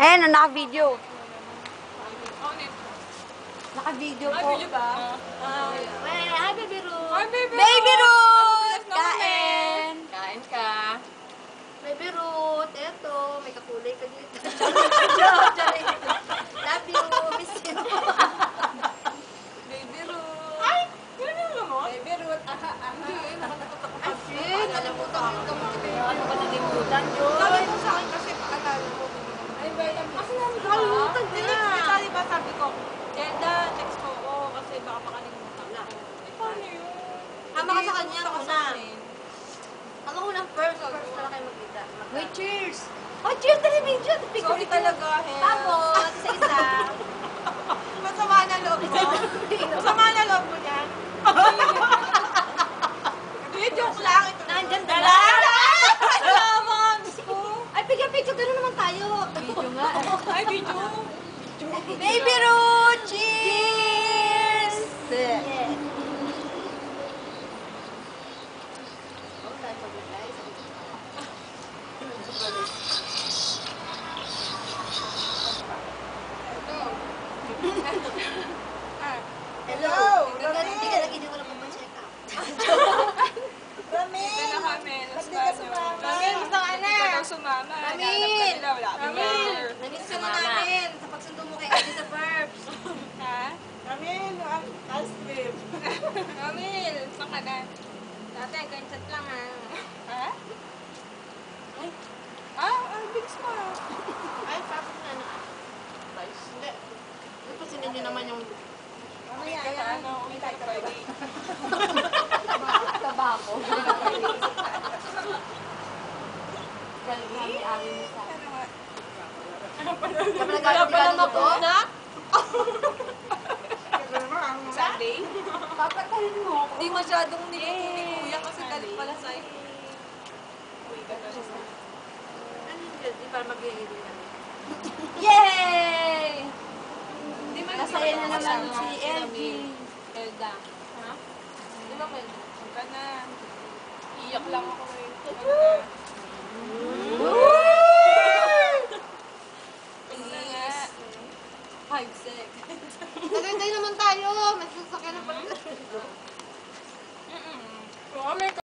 Ayan, naka-video. Naka-video po. Video ba? Hi, Baby Ruth. Hi, Baby Baby Ruth! Ruth! Kain! Kain ka. Baby Ruth, eto, may kakulay ka dito. Love you, miss you. Baby Ruth. Ay! Yun yung lamot? Baby Ruth. Hindi, nakatatot ako. Ay, shit, nalimutan ko yung gamot ni Baby. Ano ka nalimutan, Joy? Sabi mo sa akin kasi paalala mo. Ay, vitamin. Kasi Nakalimutan ko na. Hindi, ba sabi ko, Elda, text ko ako kasi baka makalimutan na. Eh, paano yun? Tama ka sa kanya, Pumunta ka una. sa akin. Ako unang first na kayo magkita. Wait, cheers! Oh, cheers na yung video! Sorry talaga, Hel. Tapos, isa-isa. Masama na loob mo. Masama na loob mo niyan. Hindi, joke lang. Ito Nandyan na. dala! Salamat! Ko. Ay, picture, gano'n naman tayo. Video nga. Ay, video. Baby Ruth! Cheers! Yeah. Hello! Hindi ka lagi, hindi ko lang check up. Hindi na kami. Hindi ka sumama. Ramin, gusto ka na. Hindi ka daw sumama. Ramin! Ramin! Namiss ka na namin sa pagsundo mo kay Ate sa Burbs. Ha? Ramin, ice cream. Ramin, saan ka na? Dati, ganyan lang ha. Ha? Ay. Ang bilis pa. Ay, tapos na ano. Vice. Hindi. Ipasinin niyo naman yung... Mamaya, ano, may tayo Friday. Tabako. Kami mo sa... Wala pala na? Sunday? Papatayin mo ako. Hindi masyadong nilito ni Kuya kasi galit pala sa'yo. Uy, gano'n siya. Ano yun? Di para mag-iiri na. Yay! Hindi man Nasaya na naman si LG. Elda. Ha? Di ba, Elda? Huwag ka na. Iyak lang ako eh. Woo!